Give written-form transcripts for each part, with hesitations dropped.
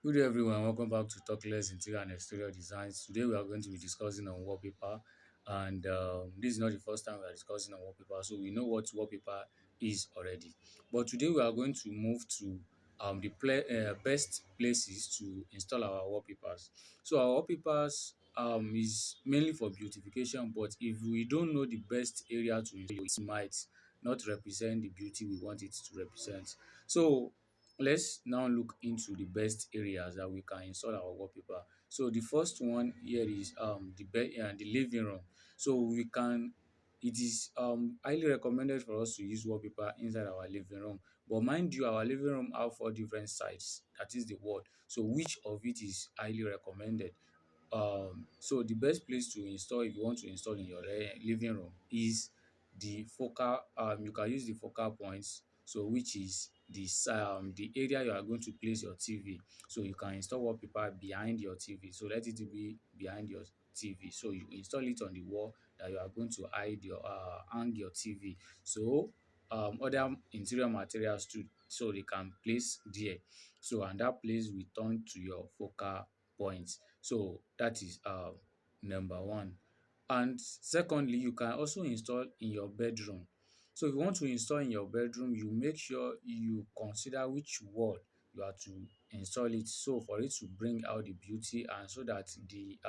Good day everyone, welcome back to Talk Less Interior and Exterior Designs. Today we are going to be discussing on wallpaper, and this is not the first time we are discussing on wallpaper, so we know what wallpaper is already. But today we are going to move to the best places to install our wallpapers. So our wallpapers is mainly for beautification, but if we don't know the best area to install, it might not represent the beauty we want it to represent. So let's now look into the best areas that we can install our wallpaper. So the first one here is the living room. So we can it is highly recommended for us to use wallpaper inside our living room. But mind you, our living room have four different sides, that is the wall. So which of it is highly recommended? So the best place to install if you want to install in your living room is the focal. You can use the focal points, so which is the area you are going to place your TV. So you can install wallpaper behind your TV. So let it be behind your TV. So you install it on the wall that you are going to hang your TV. So other interior materials too, so they can place there. So and that place will turn to your focal points. So that is number one. And secondly, you can also install in your bedroom. So if you want to install in your bedroom, you make sure you consider which wall you are to install it, so for it to bring out the beauty and so that the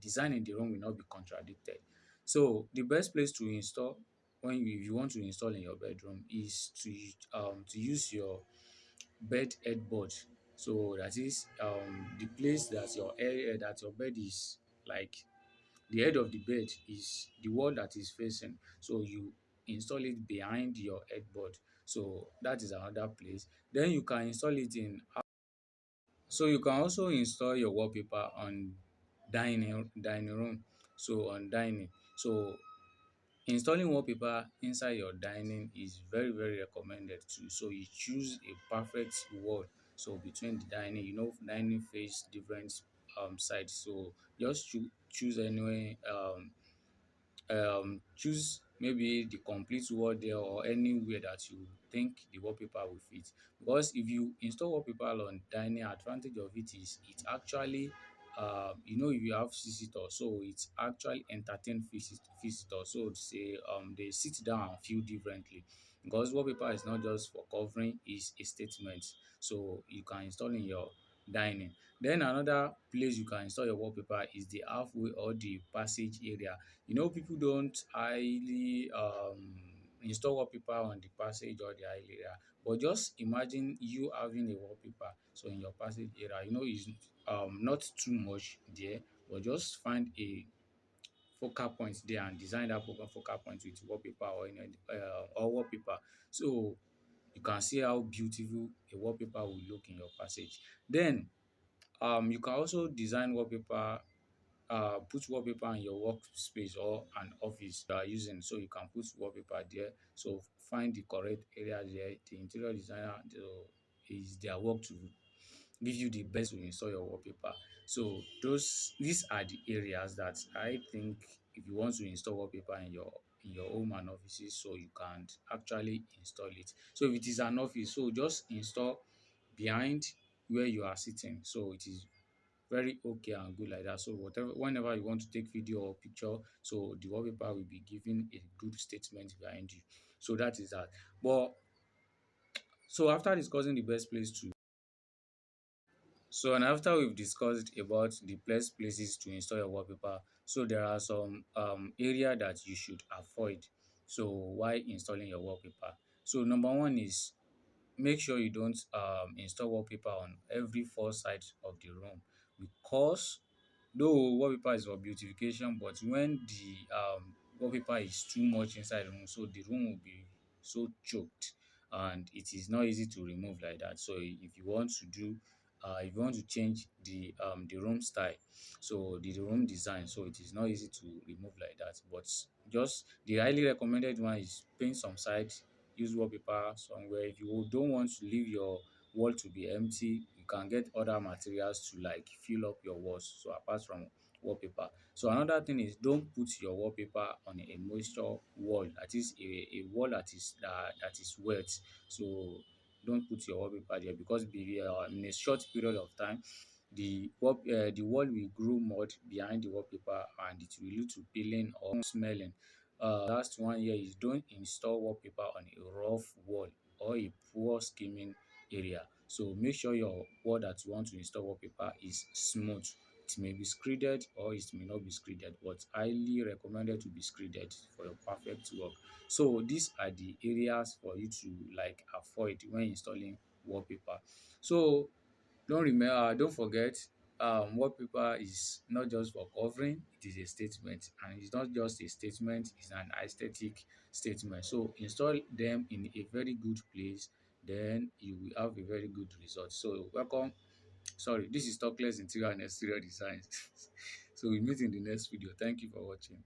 design in the room will not be contradicted. So the best place to install if you want to install in your bedroom is to use your bed headboard. So that is the place that your bed is, like the head of the bed is the wall that is facing. So you install it behind your headboard. So that is another place. Then you can install it in. So you can also install your wallpaper on dining room. So on dining. So installing wallpaper inside your dining is very, very recommended too. So you choose a perfect wall. So between the dining, dining face different sides. So just choose anywhere choose maybe the complete wall there or anywhere that you think the wallpaper will fit. Because if you install wallpaper on dining, advantage of it is it actually if you have visitors, so it actually entertain visitors. So say they sit down and feel differently, because wallpaper is not just for covering, is a statement. So you can install in your dining. Then another place you can install your wallpaper is the halfway or the passage area. People don't highly install wallpaper on the passage or the aisle area, but just imagine you having a wallpaper so in your passage area. It's not too much there, but just find a focal point there and design that focal point with wallpaper or wallpaper. So you can see how beautiful a wallpaper will look in your passage. Then you can also design wallpaper, put wallpaper in your workspace or an office you are using. So you can put wallpaper there. So find the correct area there. The interior designer is their work to give you the best to install your wallpaper. So these are the areas that I think if you want to install wallpaper in your home and offices, so you can actually install it. So if it is an office, so just install behind where you are sitting. So it is very okay and good like that. So whenever you want to take video or picture, so the wallpaper will be giving a good statement behind you. So that is that. But so after discussing the best place to and after we've discussed about the best places to install your wallpaper, so there are some area that you should avoid. So while installing your wallpaper, so number one is make sure you don't install wallpaper on every four sides of the room, because though wallpaper is for beautification, but when the wallpaper is too much inside the room, so the room will be so choked and it is not easy to remove like that. So if you want to change the room style, so the room design, so it is not easy to remove like that. But just the highly recommended one is paint some sides, use wallpaper somewhere. If you don't want to leave your wall to be empty, you can get other materials to like fill up your walls. So apart from wallpaper. So another thing is don't put your wallpaper on a moisture wall. That is a wall that is wet. So don't put your wallpaper there, because in a short period of time, the wall will grow mud behind the wallpaper and it will lead to peeling or smelling. Last one here is, don't install wallpaper on a rough wall or a poor skimming area. So make sure your wall that you want to install wallpaper is smooth. It may be screeded or it may not be screeded, but highly recommended to be screeded for your perfect work. So these are the areas for you to like avoid when installing wallpaper. So don't forget, wallpaper is not just for covering, it is a statement, and it's not just a statement, it's an aesthetic statement. So install them in a very good place, then you will have a very good result. So welcome. Sorry, this is Talkless Interior and Exterior Designs. So we meet in the next video. Thank you for watching.